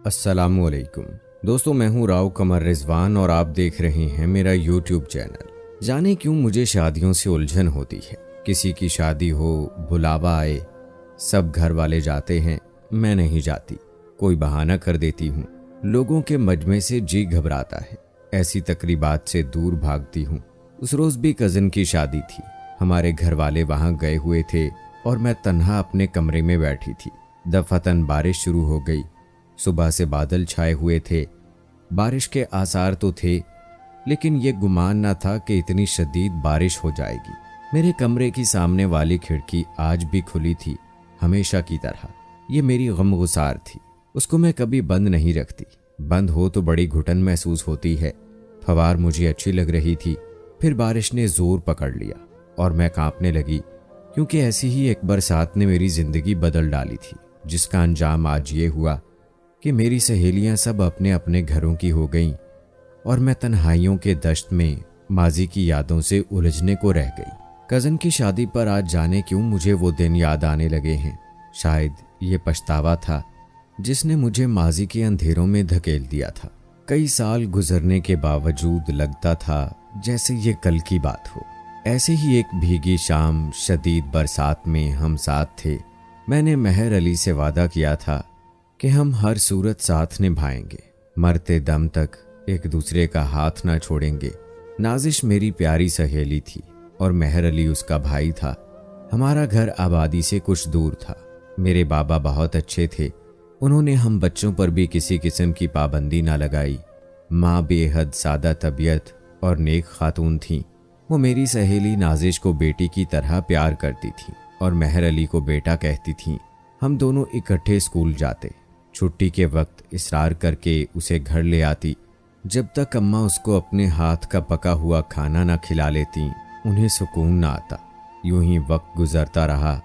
अस्सलामुअलैकुम दोस्तों, मैं हूं राव कमर रिजवान और आप देख रहे हैं मेरा यूट्यूब चैनल। जाने क्यों मुझे शादियों से उलझन होती है। किसी की शादी हो, बुलावा आए, सब घर वाले जाते हैं, मैं नहीं जाती। कोई बहाना कर देती हूँ। लोगों के मजमे से जी घबराता है। ऐसी तकरीबात से दूर भागती हूँ। उस रोज़ भी कज़न की शादी थी। हमारे घर वाले वहाँ गए हुए थे और मैं तन्हा अपने कमरे में बैठी थी। दफातन बारिश शुरू हो गई। सुबह से बादल छाए हुए थे। बारिश के आसार तो थे, लेकिन ये गुमान न था कि इतनी शदीद बारिश हो जाएगी। मेरे कमरे की सामने वाली खिड़की आज भी खुली थी, हमेशा की तरह। ये मेरी गमगुसार थी। उसको मैं कभी बंद नहीं रखती। बंद हो तो बड़ी घुटन महसूस होती है। फवार मुझे अच्छी लग रही थी। फिर बारिश ने जोर पकड़ लिया और मैं कांपने लगी, क्योंकि ऐसी ही एक बरसात ने मेरी जिंदगी बदल डाली थी, जिसका अंजाम आज ये हुआ कि मेरी सहेलियां सब अपने अपने घरों की हो गईं और मैं तन्हाइयों के दश्त में माजी की यादों से उलझने को रह गई। कज़न की शादी पर आज जाने क्यों मुझे वो दिन याद आने लगे हैं। शायद ये पछतावा था जिसने मुझे माजी के अंधेरों में धकेल दिया था। कई साल गुजरने के बावजूद लगता था जैसे ये कल की बात हो। ऐसे ही एक भीगी शाम शदीद बरसात में हम साथ थे। मैंने मेहर अली से वादा किया था कि हम हर सूरत साथ निभाएंगे, मरते दम तक एक दूसरे का हाथ ना छोड़ेंगे। नाजिश मेरी प्यारी सहेली थी और मेहर अली उसका भाई था। हमारा घर आबादी से कुछ दूर था। मेरे बाबा बहुत अच्छे थे। उन्होंने हम बच्चों पर भी किसी किस्म की पाबंदी ना लगाई। माँ बेहद सादा तबीयत और नेक खातून थी। वो मेरी सहेली नाजिश को बेटी की तरह प्यार करती थी और मेहर अली को बेटा कहती थी। हम दोनों इकट्ठे स्कूल जाते। छुट्टी के वक्त इसरार करके उसे घर ले आती। जब तक अम्मा उसको अपने हाथ का पका हुआ खाना ना खिला लेती, उन्हें सुकून ना आता। यूं ही वक्त गुजरता रहा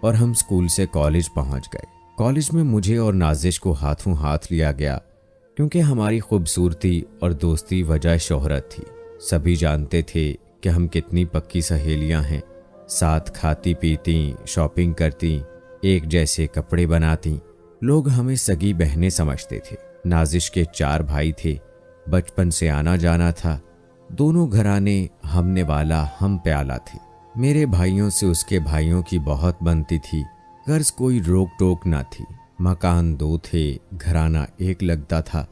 और हम स्कूल से कॉलेज पहुंच गए। कॉलेज में मुझे और नाजिश को हाथों हाथ लिया गया, क्योंकि हमारी खूबसूरती और दोस्ती वजह शोहरत थी। सभी जानते थे कि हम कितनी पक्की सहेलियां हैं। साथ खाती पीती, शॉपिंग करती, एक जैसे कपड़े बनाती। लोग हमें सगी बहनें समझते थे। नाजिश के 4 भाई थे। बचपन से आना जाना था। दोनों घराने हमने वाला हम प्याला थे। मेरे भाइयों से उसके भाइयों की बहुत बनती थी। गर्ज कोई रोक टोक ना थी। मकान 2 थे, घराना एक लगता था।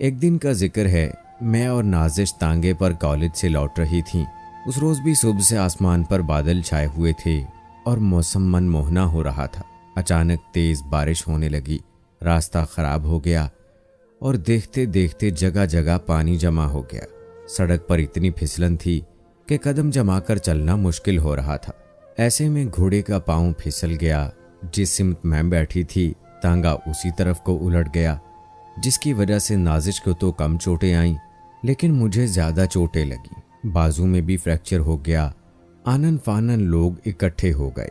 एक दिन का जिक्र है, मैं और नाजिश तांगे पर कॉलेज से लौट रही थी। उस रोज भी सुबह से आसमान पर बादल छाए हुए थे और मौसम मनमोहना हो रहा था। अचानक तेज बारिश होने लगी। रास्ता खराब हो गया और देखते देखते जगह जगह पानी जमा हो गया। सड़क पर इतनी फिसलन थी कि कदम जमाकर चलना मुश्किल हो रहा था। ऐसे में घोड़े का पांव फिसल गया। जिस सिमत मैं बैठी थी, तांगा उसी तरफ को उलट गया, जिसकी वजह से नाजिश को तो कम चोटें आईं, लेकिन मुझे ज्यादा चोटें लगी। बाजू में भी फ्रैक्चर हो गया। आनन फानन लोग इकट्ठे हो गए।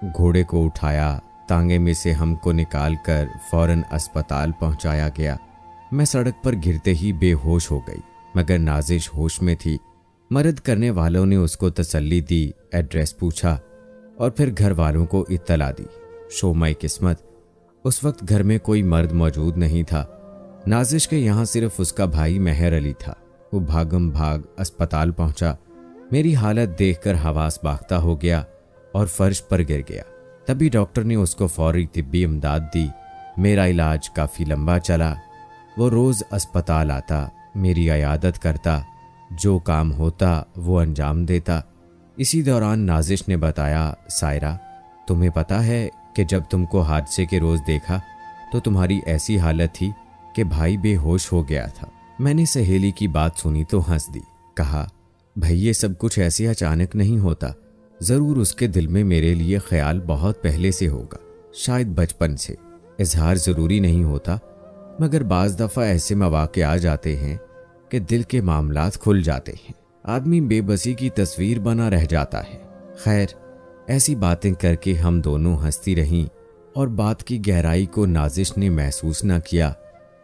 घोड़े को उठाया, तांगे में से हमको निकालकर फौरन अस्पताल पहुंचाया गया। मैं सड़क पर गिरते ही बेहोश हो गई, मगर नाजिश होश में थी। मदद करने वालों ने उसको तसल्ली दी, एड्रेस पूछा और फिर घर वालों को इत्तला दी। शोमाई किस्मत, उस वक्त घर में कोई मर्द मौजूद नहीं था। नाजिश के यहाँ सिर्फ उसका भाई मेहर अली था। वो भागम भाग अस्पताल पहुंचा। मेरी हालत देखकर हवास बाख्ता हो गया और फर्श पर गिर गया। तभी डॉक्टर ने उसको फौरी तिब्बी इमदाद दी। मेरा इलाज काफ़ी लंबा चला। वो रोज़ अस्पताल आता, मेरी अयादत करता, जो काम होता वो अंजाम देता। इसी दौरान नाजिश ने बताया, सायरा, तुम्हें पता है कि जब तुमको हादसे के रोज़ देखा तो तुम्हारी ऐसी हालत थी कि भाई बेहोश हो गया था। मैंने सहेली की बात सुनी तो हंस दी। कहा, भाई ये सब कुछ ऐसे अचानक नहीं होता। ज़रूर उसके दिल में मेरे लिए ख्याल बहुत पहले से होगा, शायद बचपन से। इजहार ज़रूरी नहीं होता, मगर बाज़ दफ़ा ऐसे मौक़े आ जाते हैं कि दिल के मामलात खुल जाते हैं। आदमी बेबसी की तस्वीर बना रह जाता है। खैर, ऐसी बातें करके हम दोनों हंसती रहीं और बात की गहराई को नाजिश ने महसूस न किया,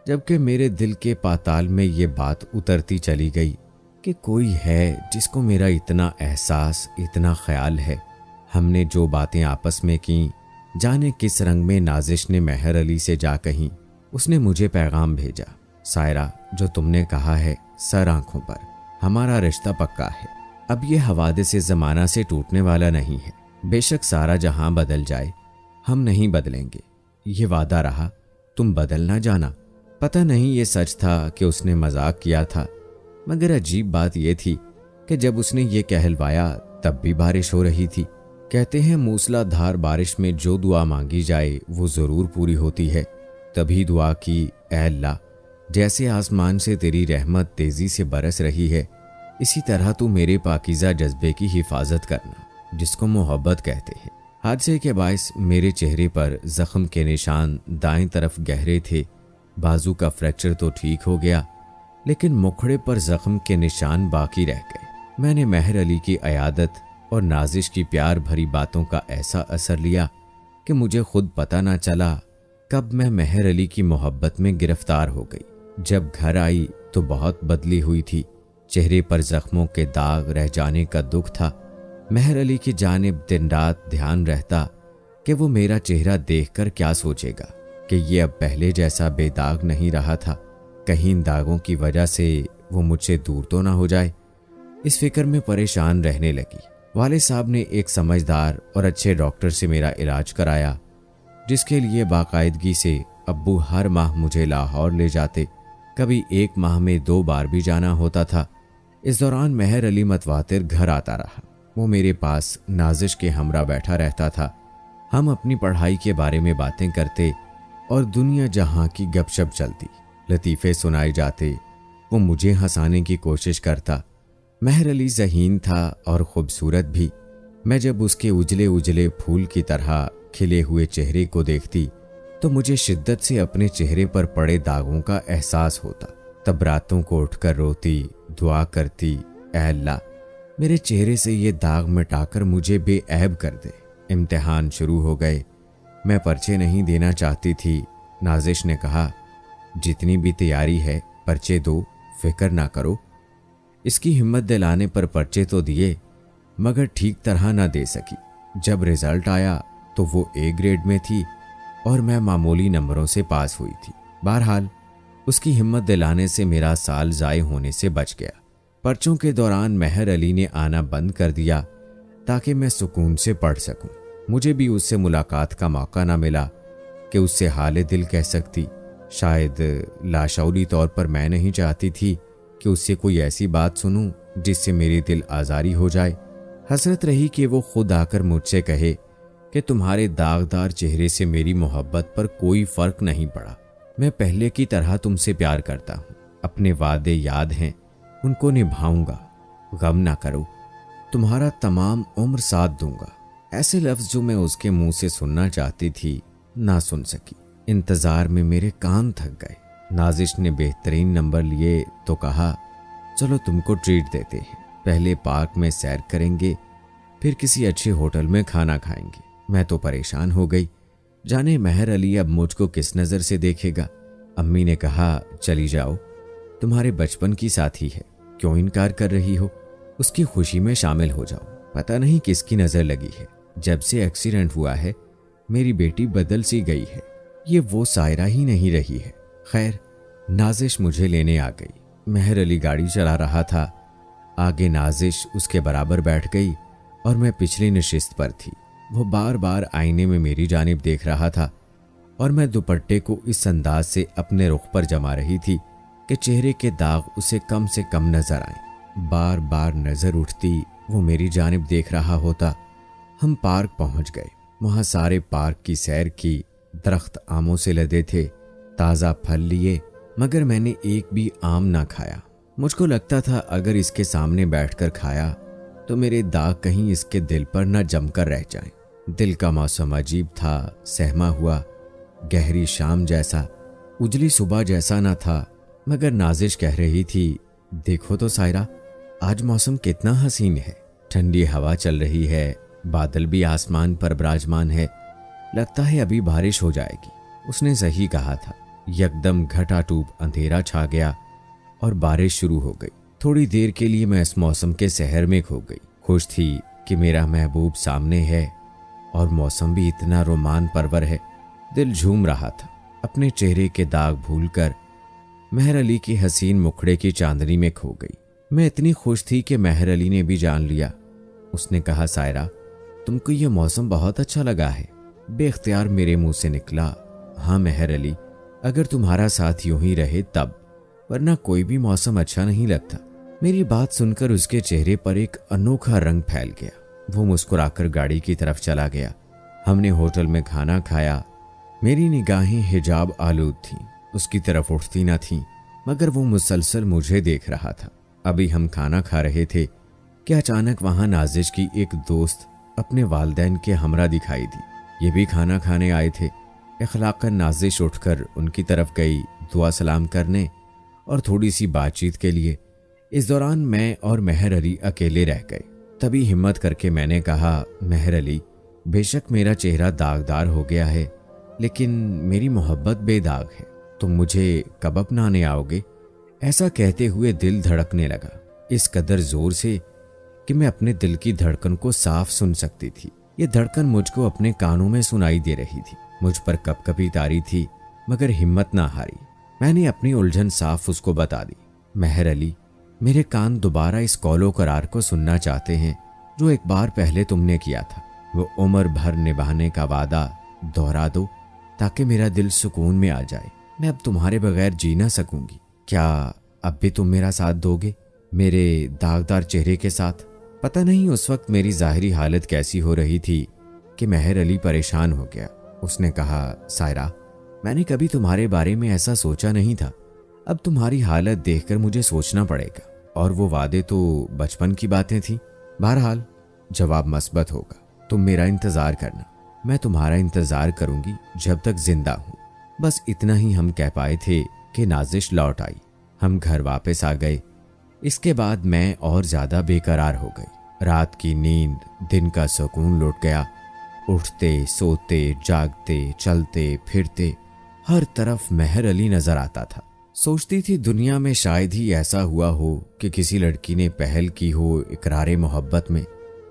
जबकि मेरे दिल के पाताल में ये बात उतरती चली गई कि कोई है जिसको मेरा इतना एहसास, इतना ख्याल है। हमने जो बातें आपस में की, जाने किस रंग में नाजिश ने मेहर अली से जा कहीं। उसने मुझे पैगाम भेजा, सायरा जो तुमने कहा है सर आंखों पर, हमारा रिश्ता पक्का है। अब ये हवादिस इस जमाना से टूटने वाला नहीं है। बेशक सारा जहां बदल जाए, हम नहीं बदलेंगे। ये वादा रहा, तुम बदल ना जाना। पता नहीं ये सच था कि उसने मजाक किया था, मगर अजीब बात यह थी कि जब उसने ये कहलवाया तब भी बारिश हो रही थी। कहते हैं मूसलाधार बारिश में जो दुआ मांगी जाए वो जरूर पूरी होती है। तभी दुआ की, ऐ अल्लाह, जैसे आसमान से तेरी रहमत तेजी से बरस रही है, इसी तरह तू मेरे पाकीज़ा जज्बे की हिफाजत करना, जिसको मोहब्बत कहते हैं। हादसे के बायस मेरे चेहरे पर जख्म के निशान दाएं तरफ गहरे थे। बाजू का फ्रैक्चर तो ठीक हो गया, लेकिन मुखड़े पर जख्म के निशान बाकी रह गए। मैंने महर अली की अयादत और नाजिश की प्यार भरी बातों का ऐसा असर लिया कि मुझे खुद पता ना चला कब मैं महर अली की मोहब्बत में गिरफ्तार हो गई। जब घर आई तो बहुत बदली हुई थी। चेहरे पर जख्मों के दाग रह जाने का दुख था। महर अली की जानिब दिन रात ध्यान रहता कि वो मेरा चेहरा देखकर क्या सोचेगा, कि ये अब पहले जैसा बेदाग नहीं रहा था। कहीं इन दागों की वजह से वो मुझसे दूर तो ना हो जाए। इस फिक्र में परेशान रहने लगी। वाले साहब ने एक समझदार और अच्छे डॉक्टर से मेरा इलाज कराया, जिसके लिए बाकायदगी से अब्बू हर माह मुझे लाहौर ले जाते। कभी एक माह में 2 बार भी जाना होता था। इस दौरान महर अली मतवातिर घर आता रहा। वो मेरे पास नाजिश के हमरा बैठा रहता था। हम अपनी पढ़ाई के बारे में बातें करते और दुनिया जहां की गपशप चलती। लतीफ़े सुनाए जाते। वो मुझे हंसाने की कोशिश करता। महर अली ज़हीन था और खूबसूरत भी। मैं जब उसके उजले उजले फूल की तरह खिले हुए चेहरे को देखती तो मुझे शिद्दत से अपने चेहरे पर पड़े दागों का एहसास होता। तब रातों को उठकर रोती, दुआ करती, ऐ अल्लाह, मेरे चेहरे से ये दाग मिटाकर मुझे बेऐब कर दे। इम्तिहान शुरू हो गए। मैं पर्चे नहीं देना चाहती थी। नाजिश ने कहा, जितनी भी तैयारी है पर्चे दो, फिक्र ना करो। इसकी हिम्मत दिलाने पर पर्चे तो दिए, मगर ठीक तरह ना दे सकी। जब रिजल्ट आया तो वो ए ग्रेड में थी और मैं मामूली नंबरों से पास हुई थी। बहरहाल उसकी हिम्मत दिलाने से मेरा साल ज़ाय होने से बच गया। पर्चों के दौरान महर अली ने आना बंद कर दिया ताकि मैं सुकून से पढ़ सकूं। मुझे भी उससे मुलाकात का मौका ना मिला कि उससे हाले दिल कह सकती। शायद लाशौरी तौर पर मैं नहीं चाहती थी कि उससे कोई ऐसी बात सुनूं जिससे मेरी दिल आज़ारी हो जाए। हसरत रही कि वो खुद आकर मुझसे कहे कि तुम्हारे दागदार चेहरे से मेरी मोहब्बत पर कोई फ़र्क नहीं पड़ा। मैं पहले की तरह तुमसे प्यार करता हूँ। अपने वादे याद हैं, उनको निभाऊंगा। गम ना करो, तुम्हारा तमाम उम्र साथ दूंगा। ऐसे लफ्ज़ जो मैं उसके मुंह से सुनना चाहती थी ना सुन सकी। इंतज़ार में मेरे कान थक गए। नाजिश ने बेहतरीन नंबर लिए तो कहा, चलो तुमको ट्रीट देते हैं। पहले पार्क में सैर करेंगे, फिर किसी अच्छे होटल में खाना खाएंगे। मैं तो परेशान हो गई, जाने महर अली अब मुझको किस नज़र से देखेगा। अम्मी ने कहा, चली जाओ, तुम्हारे बचपन की साथी है, क्यों इनकार कर रही हो, उसकी खुशी में शामिल हो जाओ। पता नहीं किसकी नज़र लगी है, जब से एक्सीडेंट हुआ है मेरी बेटी बदल सी गई है। ये वो सायरा ही नहीं रही है। खैर, नाजिश मुझे लेने आ गई। महर अली गाड़ी चला रहा था। आगे नाजिश उसके बराबर बैठ गई और मैं पिछली नशिस्त पर थी। वो बार बार आईने में मेरी जानिब देख रहा था और मैं दुपट्टे को इस अंदाज से अपने रुख पर जमा रही थी कि चेहरे के दाग उसे कम से कम नजर आए। बार बार नजर उठती, वो मेरी जानिब देख रहा होता। हम पार्क पहुंच गए। वहां सारे पार्क की सैर की। दरख्त आमों से लदे थे। ताज़ा फल लिए, मगर मैंने एक भी आम ना खाया। मुझको लगता था अगर इसके सामने बैठकर खाया तो मेरे दाग कहीं इसके दिल पर न जमकर रह जाएं। दिल का मौसम अजीब था, सहमा हुआ, गहरी शाम जैसा, उजली सुबह जैसा न था। मगर नाजिश कह रही थी, देखो तो सायरा, आज मौसम कितना हसीन है। ठंडी हवा चल रही है, बादल भी आसमान पर विराजमान है। लगता है अभी बारिश हो जाएगी। उसने सही कहा था। यकदम घटाटूप अंधेरा छा गया और बारिश शुरू हो गई। थोड़ी देर के लिए मैं इस मौसम के सहर में खो गई। खुश थी कि मेरा महबूब सामने है और मौसम भी इतना रोमान परवर है। दिल झूम रहा था। अपने चेहरे के दाग भूलकर मेहर अली की हसीन मुखड़े की चांदनी में खो गई। मैं इतनी खुश थी कि मेहर अली ने भी जान लिया। उसने कहा, सायरा, तुमको ये मौसम बहुत अच्छा लगा है। बेख्तियार मेरे मुंह से निकला, हाँ मेहर अली, अगर तुम्हारा साथ यूं ही रहे तब, वरना कोई भी मौसम अच्छा नहीं लगता। मेरी बात सुनकर उसके चेहरे पर एक अनोखा रंग फैल गया। वो मुस्कुराकर गाड़ी की तरफ चला गया। हमने होटल में खाना खाया। मेरी निगाहें हिजाब आलूद थीं, उसकी तरफ उठती न थीं, मगर वो मुसलसल मुझे देख रहा था। अभी हम खाना खा रहे थे कि अचानक वहां नाजिश की एक दोस्त अपने वालिदैन के हमरा दिखाई दी। ये भी खाना खाने आए थे। इखलाकन नाजिश उठकर उनकी तरफ गई दुआ सलाम करने और थोड़ी सी बातचीत के लिए। इस दौरान मैं और मेहर अली अकेले रह गए। तभी हिम्मत करके मैंने कहा, मेहर अली, बेशक मेरा चेहरा दागदार हो गया है, लेकिन मेरी मोहब्बत बेदाग है। तुम मुझे कब अपनाने आओगे? ऐसा कहते हुए दिल धड़कने लगा, इस कदर जोर से कि मैं अपने दिल की धड़कन को साफ सुन सकती थी। ये धड़कन मुझको अपने कानों में सुनाई दे रही थी, मुझ पर कपकपी तारी थी, मगर हिम्मत ना हारी। मैंने अपनी उलझन साफ उसको बता दी। मेहर अली, मेरे कान दोबारा इस कौलो करार को सुनना चाहते हैं जो एक बार पहले तुमने किया था। वो उम्र भर निभाने का वादा दोहरा दो ताकि मेरा दिल सुकून में आ जाए। मैं अब तुम्हारे बगैर जी ना सकूंगी। क्या अब भी तुम मेरा साथ दोगे मेरे दागदार चेहरे के साथ? पता नहीं उस वक्त मेरी जाहिरी हालत कैसी हो रही थी कि मेहर अली परेशान हो गया। उसने कहा, सायरा, मैंने कभी तुम्हारे बारे में ऐसा सोचा नहीं था। अब तुम्हारी हालत देखकर मुझे सोचना पड़ेगा। और वो वादे तो बचपन की बातें थी। बहरहाल जवाब मस्बत होगा। तुम मेरा इंतजार करना, मैं तुम्हारा इंतजार करूंगी जब तक जिंदा हूं। बस इतना ही हम कह पाए थे कि नाजिश लौट आई। हम घर वापस आ गए। इसके बाद मैं और ज्यादा बेकरार हो गई। रात की नींद, दिन का सुकून लौट गया। उठते, सोते, जागते, चलते फिरते हर तरफ मेहर अली नजर आता था। सोचती थी दुनिया में शायद ही ऐसा हुआ हो कि किसी लड़की ने पहल की हो इकरारे मोहब्बत में,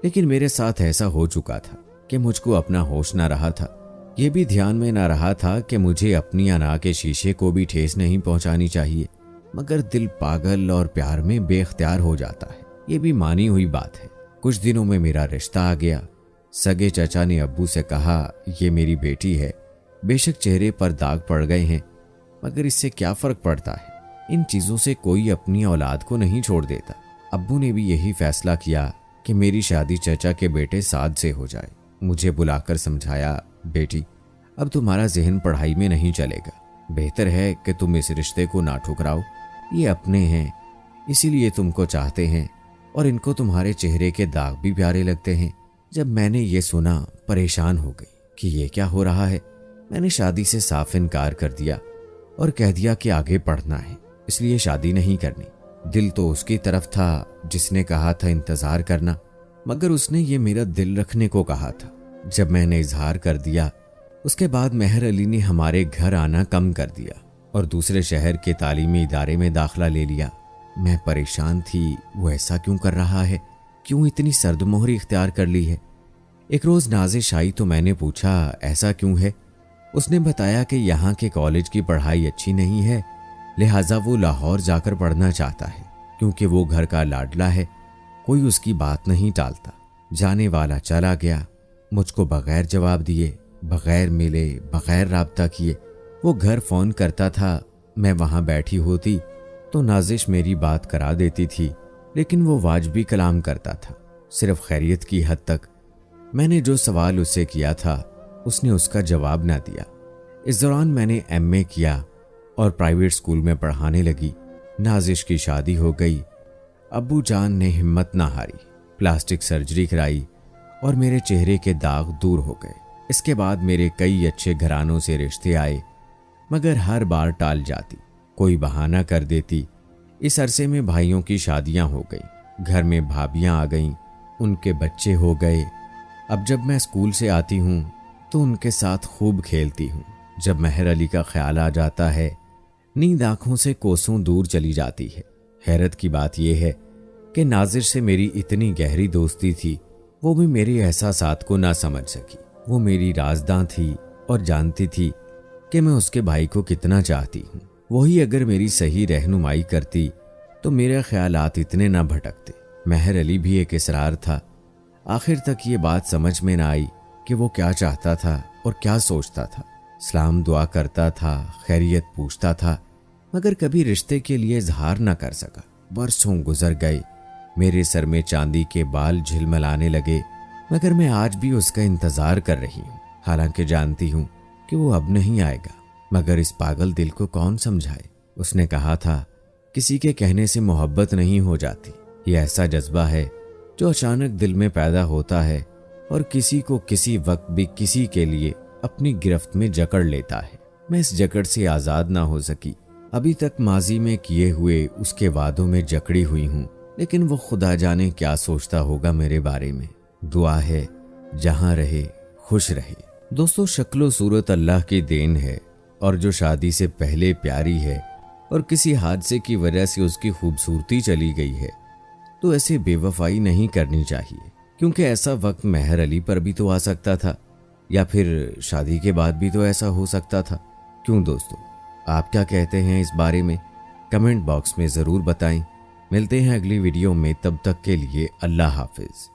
लेकिन मेरे साथ ऐसा हो चुका था कि मुझको अपना होश ना रहा था। ये भी ध्यान में ना रहा था कि मुझे अपनी अना के शीशे को भी ठेस नहीं पहुंचानी चाहिए, मगर दिल पागल और प्यार में बेख्तियार हो जाता है। ये भी मानी हुई बात है। कुछ दिनों में मेरा रिश्ता आ गया। सगे चचा ने अब्बू से कहा, ये मेरी बेटी है। बेशक चेहरे पर दाग पड़ गए हैं, मगर इससे क्या फर्क पड़ता है? इन चीजों से कोई अपनी औलाद को नहीं छोड़ देता। अब्बू ने भी यही फैसला किया कि मेरी शादी चचा के बेटे साद से हो जाए। मुझे बुलाकर समझाया, बेटी, अब तुम्हारा जहन पढ़ाई में नहीं चलेगा। बेहतर है कि तुम इस रिश्ते को ना ठुकराओ। ये अपने हैं, इसीलिए तुमको चाहते हैं, और इनको तुम्हारे चेहरे के दाग भी प्यारे लगते हैं। जब मैंने ये सुना, परेशान हो गई कि ये क्या हो रहा है। मैंने शादी से साफ इनकार कर दिया और कह दिया कि आगे पढ़ना है, इसलिए शादी नहीं करनी। दिल तो उसकी तरफ था जिसने कहा था इंतजार करना, मगर उसने ये मेरा दिल रखने को कहा था। जब मैंने इजहार कर दिया, उसके बाद मेहर अली ने हमारे घर आना कम कर दिया और दूसरे शहर के तालीमी इदारे में दाखिला ले लिया। मैं परेशान थी, वो ऐसा क्यों कर रहा है? क्यों इतनी सर्दमोहरी इख्तियार कर ली है? एक रोज नाजिश आई तो मैंने पूछा, ऐसा क्यों है? उसने बताया कि यहाँ के कॉलेज की पढ़ाई अच्छी नहीं है, लिहाजा वो लाहौर जाकर पढ़ना चाहता है, क्योंकि वो घर का लाडला है, कोई उसकी बात नहीं टालता। जाने वाला चला गया। मुझको बगैर जवाब दिए, बगैर मिले, बगैर राब्ता किए वो घर फोन करता था। मैं वहां बैठी होती तो नाजिश मेरी बात करा देती थी, लेकिन वो वाजबी कलाम करता था, सिर्फ खैरियत की हद तक। मैंने जो सवाल उससे किया था उसने उसका जवाब ना दिया। इस दौरान मैंने एमए किया और प्राइवेट स्कूल में पढ़ाने लगी। नाजिश की शादी हो गई। अब्बू जान ने हिम्मत ना हारी, प्लास्टिक सर्जरी कराई और मेरे चेहरे के दाग दूर हो गए। इसके बाद मेरे कई अच्छे घरानों से रिश्ते आए, मगर हर बार टाल जाती, कोई बहाना कर देती। इस अरसे में भाइयों की शादियां हो गई, घर में भाभियां आ गईं, उनके बच्चे हो गए। अब जब मैं स्कूल से आती हूँ तो उनके साथ खूब खेलती हूँ। जब मेहर अली का ख्याल आ जाता है, नींद आंखों से कोसों दूर चली जाती है। हैरत की बात यह है कि नाजिर से मेरी इतनी गहरी दोस्ती थी, वो भी मेरे एहसासात को ना समझ सकी। वो मेरी राज़दां थी और जानती थी कि मैं उसके भाई को कितना चाहती हूँ। वही अगर मेरी सही रहनुमाई करती तो मेरे ख्यालात इतने ना भटकते। मेहर अली भी एक इसरार था। आखिर तक ये बात समझ में ना आई कि वो क्या चाहता था और क्या सोचता था। सलाम दुआ करता था, खैरियत पूछता था, मगर कभी रिश्ते के लिए इजहार ना कर सका। बरसों गुजर गए, मेरे सर में चांदी के बाल झिलमिलाने लगे, मगर मैं आज भी उसका इंतजार कर रही हूँ। हालांकि जानती हूँ कि वो अब नहीं आएगा, मगर इस पागल दिल को कौन समझाए। उसने कहा था, किसी के कहने से मोहब्बत नहीं हो जाती। ये ऐसा जज्बा है जो अचानक दिल में पैदा होता है और किसी को किसी वक्त भी किसी के लिए अपनी गिरफ्त में जकड़ लेता है। मैं इस जकड़ से आज़ाद ना हो सकी। अभी तक माजी में किए हुए उसके वादों में जकड़ी हुई हूँ, लेकिन वो खुदा जाने क्या सोचता होगा मेरे बारे में। दुआ है जहां रहे खुश रहे। दोस्तों, शक्लो सूरत अल्लाह की देन है, और जो शादी से पहले प्यारी है और किसी हादसे की वजह से उसकी खूबसूरती चली गई है, तो ऐसे बेवफाई नहीं करनी चाहिए, क्योंकि ऐसा वक्त मेहर अली पर भी तो आ सकता था, या फिर शादी के बाद भी तो ऐसा हो सकता था। क्यों दोस्तों, आप क्या कहते हैं इस बारे में? कमेंट बॉक्स में ज़रूर बताएं। मिलते हैं अगली वीडियो में, तब तक के लिए अल्लाह हाफिज़।